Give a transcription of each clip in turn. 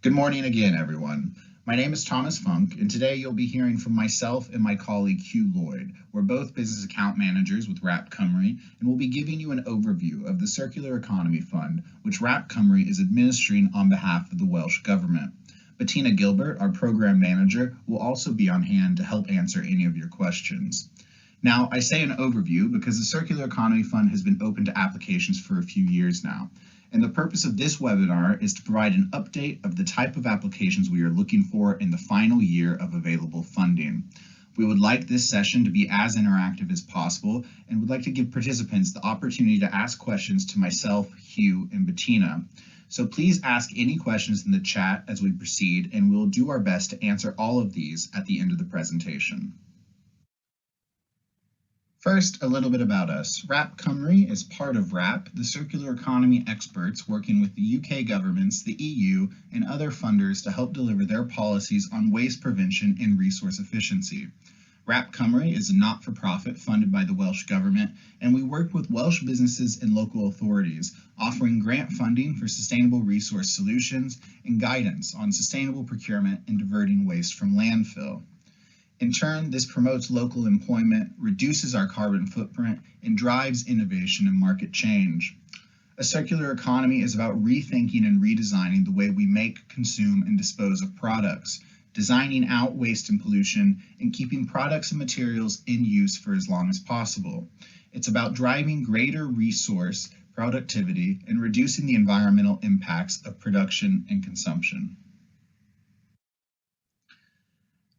Good morning again, everyone. My name is Thomas Funk, and today you'll be hearing from myself and my colleague Hugh Lloyd. We're both business account managers with Wrap Cymru, and we'll be giving you an overview of the Circular Economy Fund, which Wrap Cymru is administering on behalf of the Welsh Government. Bettina Gilbert, our program manager, will also be on hand to help answer any of your questions. Now, I say an overview because the Circular Economy Fund has been open to applications for a few years now. And the purpose of this webinar is to provide an update of the type of applications we are looking for in the final year of available funding. We would like this session to be as interactive as possible and would like to give participants the opportunity to ask questions to myself, Hugh, and Bettina. So please ask any questions in the chat as we proceed, and we'll do our best to answer all of these at the end of the presentation. First, a little bit about us. Wrap Cymru is part of Wrap, the circular economy experts working with the UK governments, the EU, and other funders to help deliver their policies on waste prevention and resource efficiency. Wrap Cymru is a not-for-profit funded by the Welsh Government, and we work with Welsh businesses and local authorities, offering grant funding for sustainable resource solutions and guidance on sustainable procurement and diverting waste from landfill. In turn, this promotes local employment, reduces our carbon footprint, and drives innovation and market change. A circular economy is about rethinking and redesigning the way we make, consume, and dispose of products, designing out waste and pollution, and keeping products and materials in use for as long as possible. It's about driving greater resource productivity and reducing the environmental impacts of production and consumption.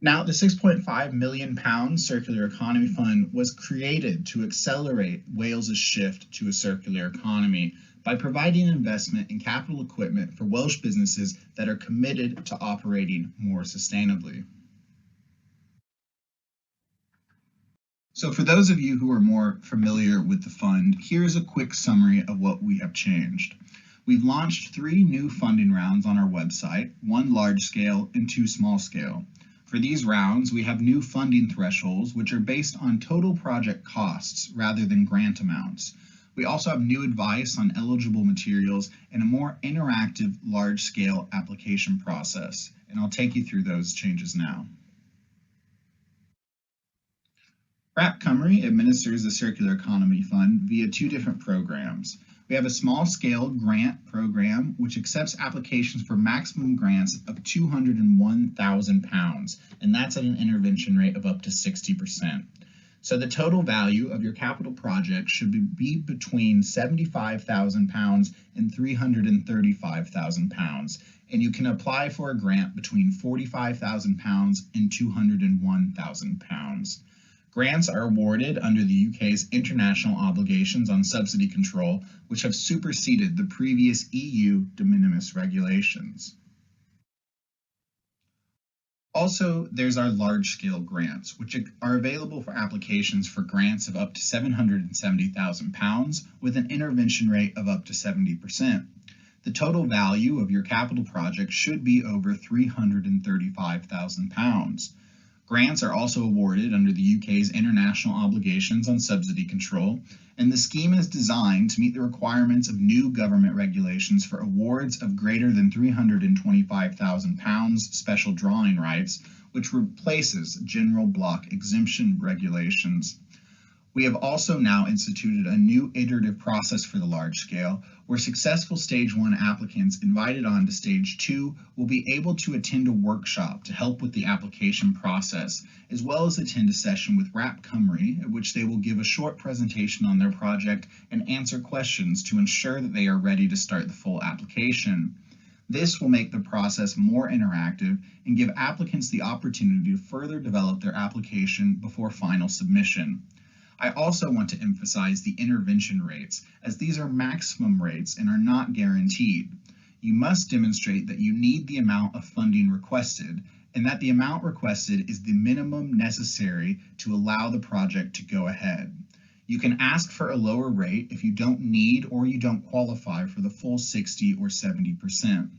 Now, the £6.5 million Circular Economy Fund was created to accelerate Wales's shift to a circular economy by providing investment in capital equipment for Welsh businesses that are committed to operating more sustainably. So for those of you who are more familiar with the fund, here's a quick summary of what we have changed. We've launched 3 new funding rounds on our website, 1 large scale and 2 small scale. For these rounds, we have new funding thresholds, which are based on total project costs rather than grant amounts. We also have new advice on eligible materials and a more interactive large-scale application process, and I'll take you through those changes now. Wrap Cymru administers the Circular Economy Fund via 2 different programs. We have a small-scale grant program which accepts applications for maximum grants of £201,000, and that's at an intervention rate of up to 60%. So the total value of your capital project should be between £75,000 and £335,000, and you can apply for a grant between £45,000 and £201,000. Grants are awarded under the UK's international obligations on subsidy control, which have superseded the previous EU de minimis regulations. Also, there's our large-scale grants, which are available for applications for grants of up to £770,000 with an intervention rate of up to 70%. The total value of your capital project should be over £335,000. Grants are also awarded under the UK's international obligations on subsidy control, and the scheme is designed to meet the requirements of new government regulations for awards of greater than £325,000 special drawing rights, which replaces general block exemption regulations. We have also now instituted a new iterative process for the large scale, where successful Stage 1 applicants invited on to Stage 2 will be able to attend a workshop to help with the application process, as well as attend a session with Wrap Cymru, at which they will give a short presentation on their project and answer questions to ensure that they are ready to start the full application. This will make the process more interactive and give applicants the opportunity to further develop their application before final submission. I also want to emphasize the intervention rates, as these are maximum rates and are not guaranteed. You must demonstrate that you need the amount of funding requested, and that the amount requested is the minimum necessary to allow the project to go ahead. You can ask for a lower rate if you don't need or you don't qualify for the full 60 or 70%.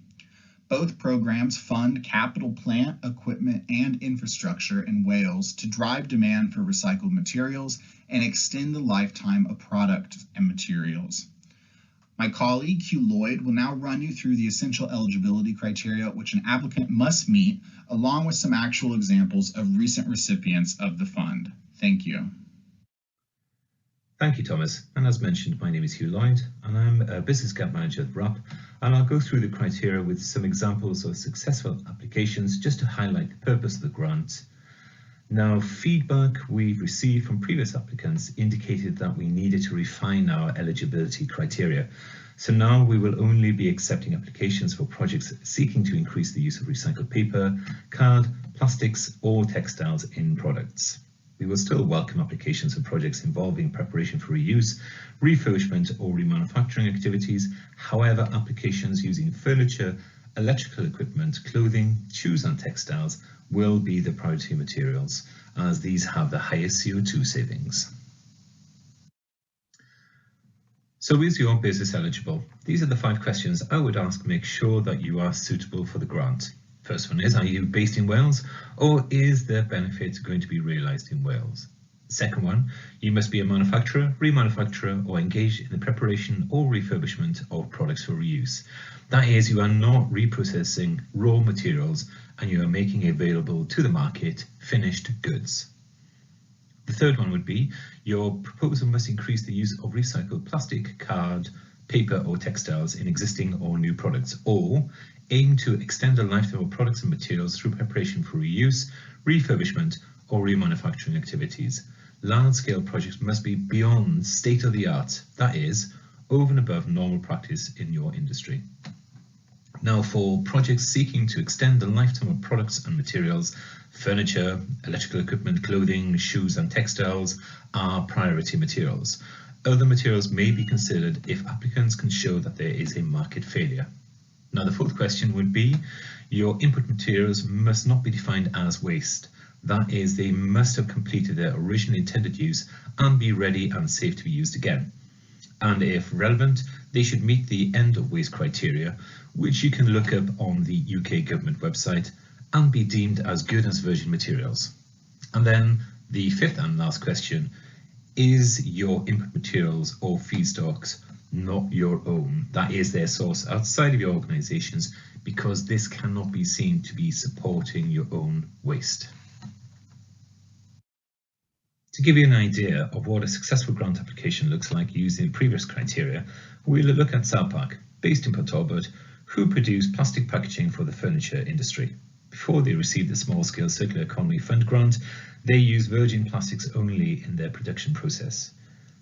Both programs fund capital plant, equipment, and infrastructure in Wales to drive demand for recycled materials and extend the lifetime of product and materials. My colleague, Hugh Lloyd, will now run you through the essential eligibility criteria which an applicant must meet, along with some actual examples of recent recipients of the fund. Thank you. Thank you, Thomas. And as mentioned, my name is Hugh Lloyd, and I'm a Business Account Manager at RUP, and I'll go through the criteria with some examples of successful applications just to highlight the purpose of the grant. Now, feedback we've received from previous applicants indicated that we needed to refine our eligibility criteria. So now we will only be accepting applications for projects seeking to increase the use of recycled paper, card, plastics, or textiles in products. We will still welcome applications for projects involving preparation for reuse, refurbishment or remanufacturing activities. However, applications using furniture, electrical equipment, clothing, shoes and textiles will be the priority materials, as these have the highest CO2 savings. So is your business eligible? These are the 5 questions I would ask to make sure that you are suitable for the grant. First one is, are you based in Wales, or is the benefit going to be realised in Wales? Second one, you must be a manufacturer, remanufacturer, or engaged in the preparation or refurbishment of products for reuse. That is, you are not reprocessing raw materials and you are making available to the market finished goods. The third one would be, your proposal must increase the use of recycled plastic, card, paper or textiles in existing or new products, or aim to extend the lifetime of products and materials through preparation for reuse, refurbishment or remanufacturing activities. Large-scale projects must be beyond state-of-the-art, that is, over and above normal practice in your industry. Now, for projects seeking to extend the lifetime of products and materials, furniture, electrical equipment, clothing, shoes and textiles are priority materials. Other materials may be considered if applicants can show that there is a market failure. Now, the fourth question would be, your input materials must not be defined as waste. That is, they must have completed their originally intended use and be ready and safe to be used again. And if relevant, they should meet the end of waste criteria, which you can look up on the UK government website, and be deemed as good as virgin materials. And then the fifth and last question, is your input materials or feedstocks not your own? That is, their source outside of your organisations, because this cannot be seen to be supporting your own waste. To give you an idea of what a successful grant application looks like using previous criteria, we'll look at Salpak, based in Port Talbot, who produce plastic packaging for the furniture industry. Before they received the Small Scale Circular Economy Fund grant, they used virgin plastics only in their production process.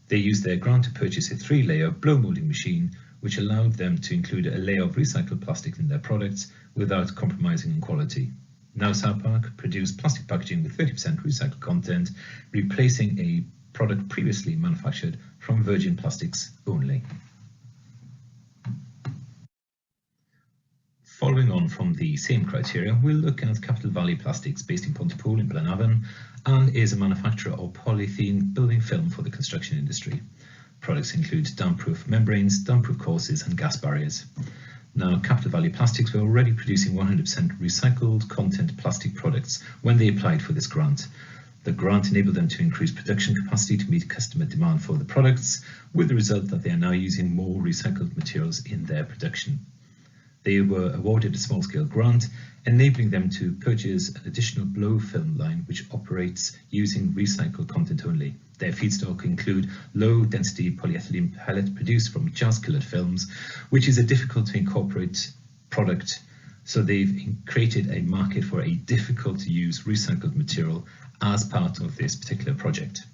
They used their grant to purchase a 3-layer blow molding machine, which allowed them to include a layer of recycled plastic in their products without compromising on quality. Now Salpak produce plastic packaging with 30% recycled content, replacing a product previously manufactured from virgin plastics only. Following on from the same criteria, we'll look at Capital Valley Plastics, based in Pontypool in Blenavon, and is a manufacturer of polyethylene building film for the construction industry. Products include damp-proof membranes, damp-proof courses and gas barriers. Now, Capital Valley Plastics were already producing 100% recycled content plastic products when they applied for this grant. The grant enabled them to increase production capacity to meet customer demand for the products, with the result that they are now using more recycled materials in their production. They were awarded a small-scale grant, enabling them to purchase an additional blow film line which operates using recycled content only. Their feedstock include low-density polyethylene pellet produced from jas-coloured films, which is a difficult to incorporate product, so they've created a market for a difficult-to-use recycled material as part of this particular project.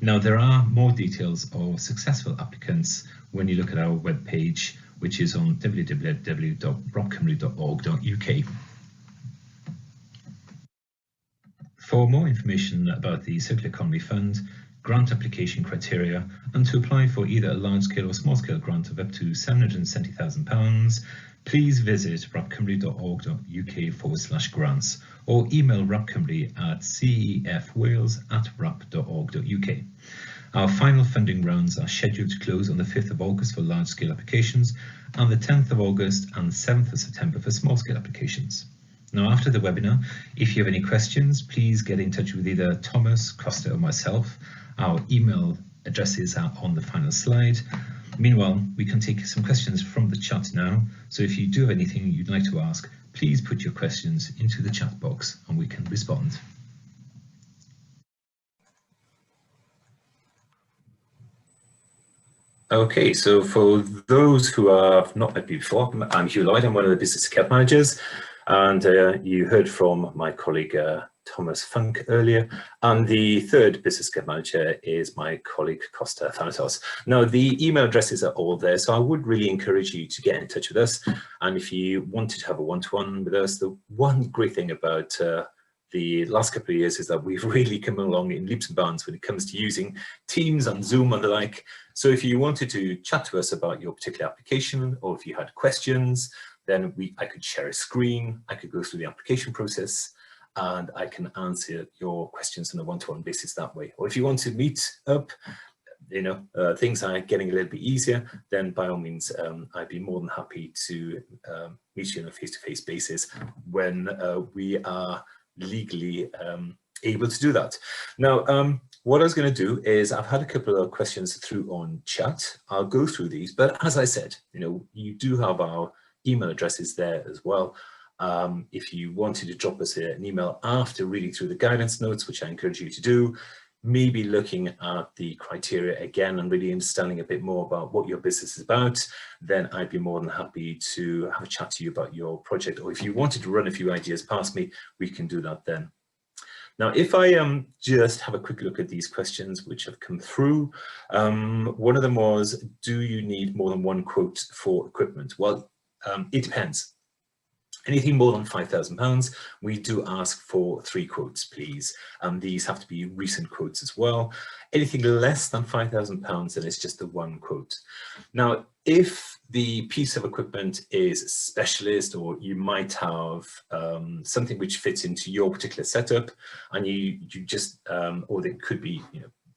Now, there are more details of successful applicants when you look at our webpage, which is on www.ropcymru.org.uk. For more information about the Circular Economy Fund, grant application criteria, and to apply for either a large-scale or small-scale grant of up to £770,000, please visit ropcymru.org.uk/grants or email ropcymru at cefwales@rap.org.uk. Our final funding rounds are scheduled to close on the 5th of August for large-scale applications and the 10th of August and 7th of September for small-scale applications. Now, after the webinar, if you have any questions, please get in touch with either Thomas, Costa or myself. Our email addresses are on the final slide. Meanwhile, we can take some questions from the chat now. So if you do have anything you'd like to ask, please put your questions into the chat box and we can respond. Okay, so for those who have not met me before, I'm Hugh Lloyd, I'm one of the business account managers, and you heard from my colleague Thomas Funk earlier, and the third business account manager is my colleague Costa Thanatos. Now, the email addresses are all there, so I would really encourage you to get in touch with us, and if you wanted to have a one-to-one with us, the one great thing about the last couple of years is that we've really come along in leaps and bounds when it comes to using Teams and Zoom and the like. So if you wanted to chat to us about your particular application, or if you had questions, then I could share a screen, I could go through the application process, and I can answer your questions on a one-to-one basis that way. Or if you want to meet up, things are getting a little bit easier, then by all means, I'd be more than happy to meet you on a face-to-face basis when we are legally able to do that. Now, what I was going to do is I've had a couple of questions through on chat. I'll go through these, but as I said, you do have our email addresses there as well. If you wanted to drop us an email after reading through the guidance notes, which I encourage you to do, maybe looking at the criteria again and really understanding a bit more about what your business is about, then I'd be more than happy to have a chat to you about your project. Or if you wanted to run a few ideas past me, we can do that then. Now, if I just have a quick look at these questions which have come through, one of them was, do you need more than one quote for equipment? Well, it depends. Anything more than £5,000, we do ask for 3 quotes, please. These have to be recent quotes as well. Anything less than £5,000, then it's just the 1 quote. Now, if the piece of equipment is specialist, or you might have something which fits into your particular setup, and you just, or there could be,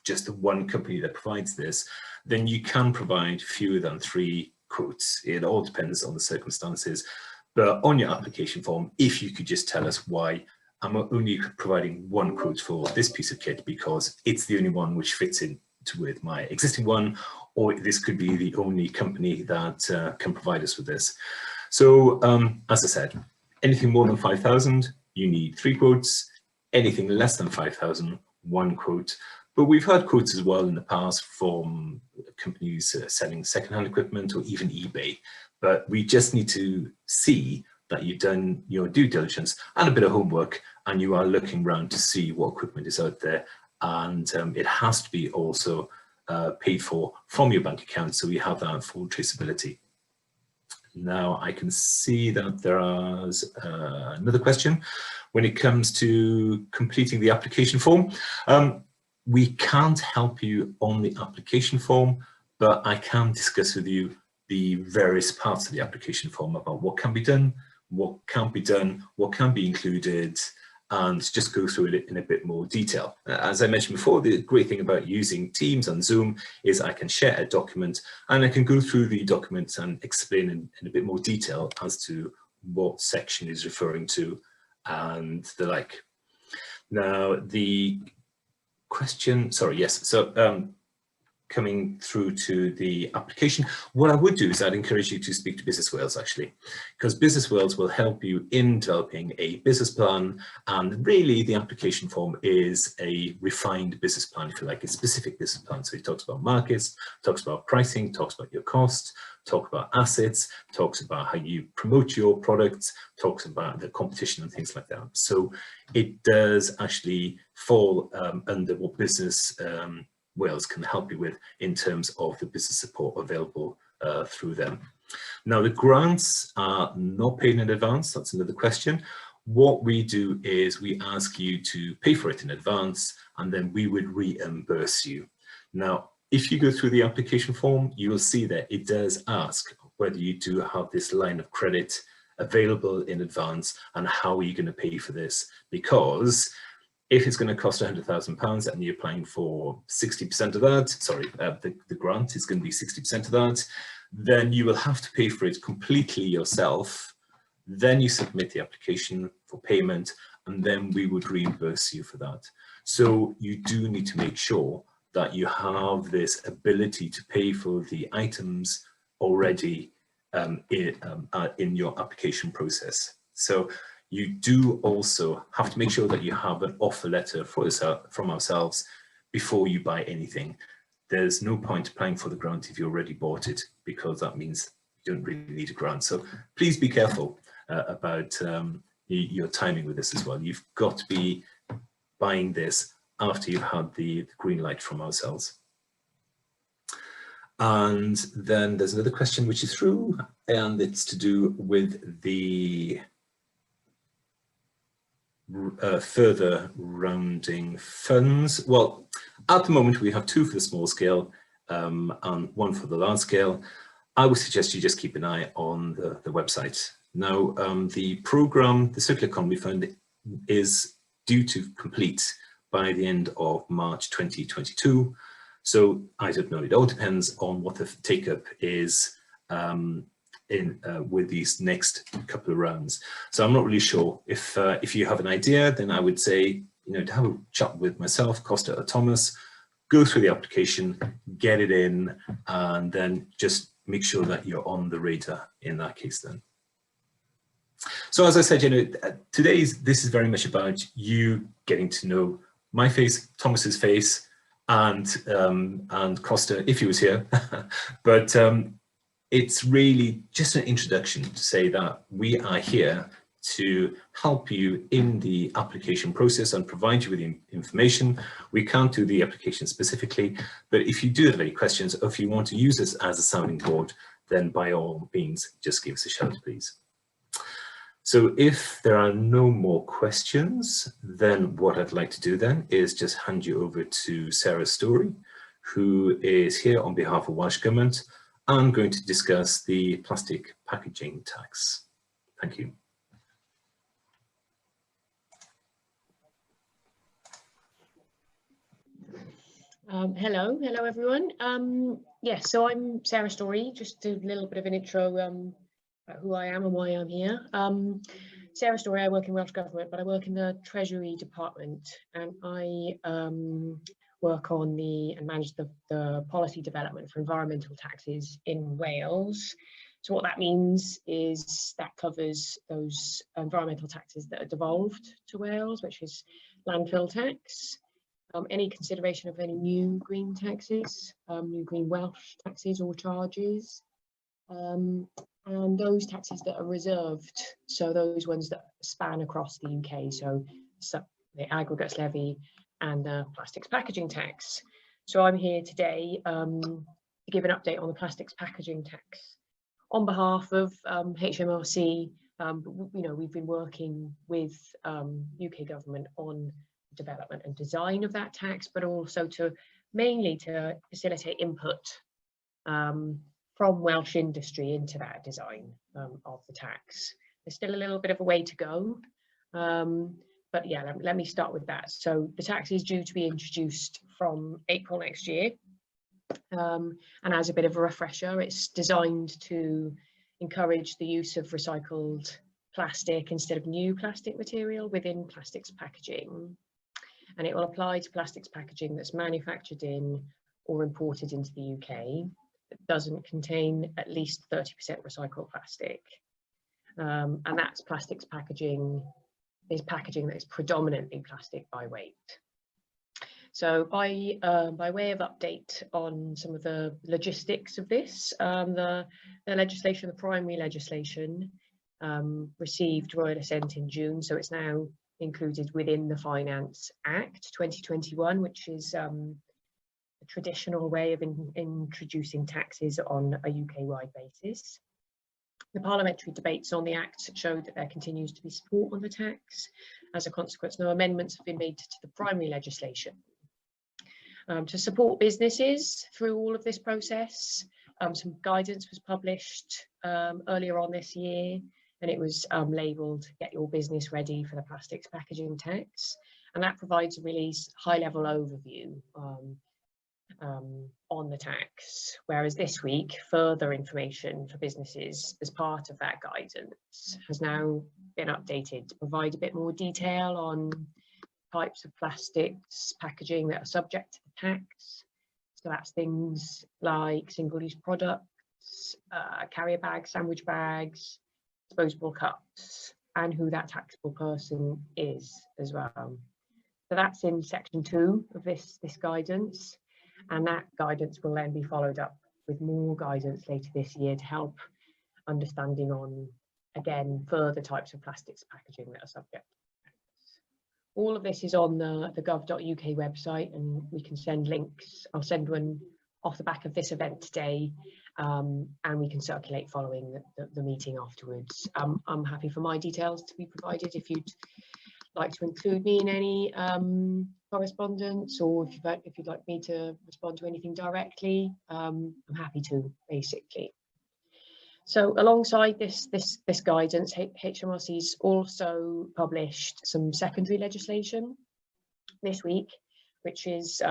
just the one company that provides this, then you can provide fewer than 3 quotes. It all depends on the circumstances. But on your application form, if you could just tell us why I'm only providing 1 quote for this piece of kit because it's the only one which fits in with my existing one, or this could be the only company that can provide us with this. So as I said, anything more than 5,000, you need 3 quotes. Anything less than 5,000, 1 quote. But we've had quotes as well in the past from companies selling secondhand equipment or even eBay. But we just need to see that you've done your due diligence and a bit of homework, and you are looking around to see what equipment is out there. And it has to be also paid for from your bank account, so we have that full traceability. Now I can see that there is another question. When it comes to completing the application form, we can't help you on the application form, but I can discuss with you the various parts of the application form about what can be done, what can't be done, what can be included, and just go through it in a bit more detail. As I mentioned before, the great thing about using Teams and Zoom is I can share a document and I can go through the document and explain in a bit more detail as to what section is referring to and the like. Now, the question, sorry, yes, so coming through to the application, what I would do is I'd encourage you to speak to Business Wales, actually, because Business Wales will help you in developing a business plan, and really the application form is a refined business plan, if you like, a specific business plan. So it talks about markets, talks about pricing, talks about your cost, talks about assets, talks about how you promote your products, talks about the competition and things like that. So it does actually fall under what Business Wales can help you with in terms of the business support available through them. Now, the grants are not paid in advance. That's another question. What we do is we ask you to pay for it in advance, and then we would reimburse you. Now, if you go through the application form, you will see that it does ask whether you do have this line of credit available in advance and how are you going to pay for this, because if it's going to cost £100,000 and you're applying for 60% of that, sorry, the grant is going to be 60% of that, then you will have to pay for it completely yourself. Then you submit the application for payment, and then we would reimburse you for that. So you do need to make sure that you have this ability to pay for the items already in your application process. So you do also have to make sure that you have an offer letter from ourselves before you buy anything. There's no point applying for the grant if you already bought it, because that means you don't really need a grant. So please be careful about your timing with this as well. You've got to be buying this after you've had the green light from ourselves. And then there's another question which is through, and it's to do with the further rounding funds. Well, at the moment we have 2 for the small scale and 1 for the large scale. I would suggest you just keep an eye on the website. Now, the program, the Circular Economy Fund, is due to complete by the end of March 2022. So I don't know, it all depends on what the take-up is with these next couple of rounds. So I'm not really sure. If you have an idea, then I would say, to have a chat with myself, Costa or Thomas, go through the application, get it in, and then just make sure that you're on the radar in that case then. So as I said, this is very much about you getting to know my face, Thomas's face, and Costa if he was here. But it's really just an introduction to say that we are here to help you in the application process and provide you with the information. We can't do the application specifically, but if you do have any questions, or if you want to use this as a sounding board, then by all means, just give us a shout, please. So if there are no more questions, then what I'd like to do then is just hand you over to Sarah Story, who is here on behalf of Welsh Government and going to discuss the plastic packaging tax. Thank you. Hello everyone. Yes, so I'm Sarah Story. Just a little bit of an intro about who I am and why I'm here. Sarah Story, I work in Welsh Government, but I work in the Treasury Department, and I work on and manage the policy development for environmental taxes in Wales. So what that means is that covers those environmental taxes that are devolved to Wales, which is landfill tax, any consideration of any new green taxes, new green Welsh taxes or charges, and those taxes that are reserved, so those ones that span across the UK, so the aggregates levy and the plastics packaging tax. So I'm here today to give an update on the plastics packaging tax on behalf of HMRC. We've been working with UK government on development and design of that tax, but also mainly to facilitate input from Welsh industry into that design of the tax. There's still a little bit of a way to go, but yeah, let me start with that. So the tax is due to be introduced from April next year, and as a bit of a refresher, it's designed to encourage the use of recycled plastic instead of new plastic material within plastics packaging, and it will apply to plastics packaging that's manufactured in or imported into the UK that doesn't contain at least 30% recycled plastic, and that's plastics packaging is packaging that is predominantly plastic by weight. So by way of update on some of the logistics of this, the legislation, the primary legislation, received royal assent in June, so it's now included within the Finance Act 2021, which is a traditional way of introducing taxes on a UK-wide basis. The parliamentary debates on the Act showed that there continues to be support on the tax. As a consequence, no amendments have been made to the primary legislation. To support businesses through all of this process, some guidance was published earlier on this year, and it was labelled "Get Your Business Ready for the Plastics Packaging Tax," and that provides a really high-level overview on the tax, whereas this week further information for businesses as part of that guidance has now been updated to provide a bit more detail on types of plastics packaging that are subject to the tax, So that's things like single-use products, carrier bags, sandwich bags, disposable cups, and who that taxable person is as well. So that's in section 2 of this guidance, and that guidance will then be followed up with more guidance later this year to help understanding on, again, further types of plastics packaging that are subject. All of this is on the gov.uk website, and we can send links. I'll send one off the back of this event today, and we can circulate following the meeting afterwards. I'm happy for my details to be provided if you'd like to include me in any correspondence, or if you'd like me to respond to anything directly, I'm happy to, basically. So alongside this guidance, HMRC's also published some secondary legislation this week, which is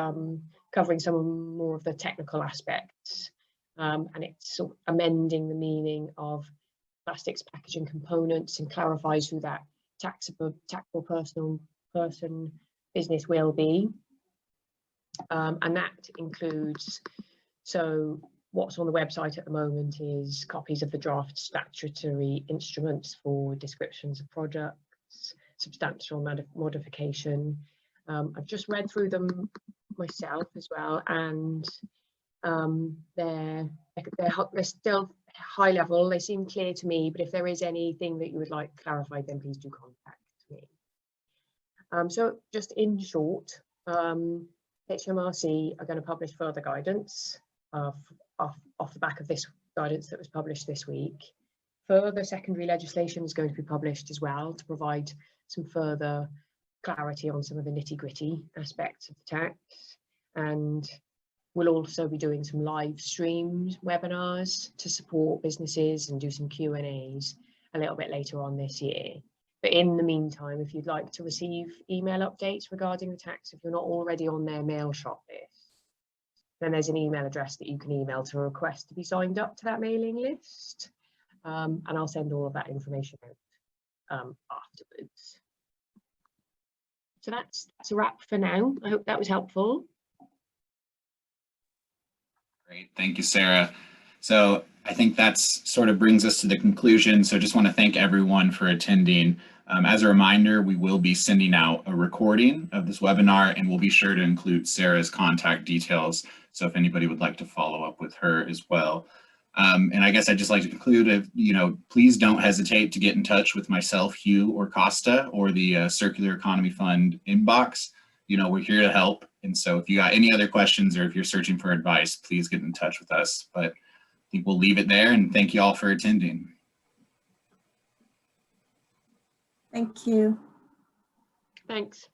covering some more of the technical aspects, and it's sort of amending the meaning of plastics packaging components and clarifies who that taxable person business will be, and that includes, so what's on the website at the moment is copies of the draft statutory instruments for descriptions of products, substantial modification. I've just read through them myself as well, and they're still high level. They seem clear to me, but if there is anything that you would like clarified, then please do contact me. So just in short, HMRC are going to publish further guidance off the back of this guidance that was published this week. Further secondary legislation is going to be published as well to provide some further clarity on some of the nitty-gritty aspects of the tax, and we'll also be doing some live streams, webinars to support businesses and do some Q&As a little bit later on this year. But in the meantime, if you'd like to receive email updates regarding the tax, if you're not already on their mail shop list, then there's an email address that you can email to request to be signed up to that mailing list. And I'll send all of that information out afterwards. So that's a wrap for now. I hope that was helpful. Great, thank you, Sarah. So I think that's sort of brings us to the conclusion. So just want to thank everyone for attending. As a reminder, we will be sending out a recording of this webinar, and we'll be sure to include Sarah's contact details. So if anybody would like to follow up with her as well. And I guess I'd just like to conclude, please don't hesitate to get in touch with myself, Hugh, or Costa, or the Circular Economy Fund inbox. We're here to help. And so if you got any other questions or if you're searching for advice, please get in touch with us. But I think we'll leave it there, and thank you all for attending. Thank you. Thanks.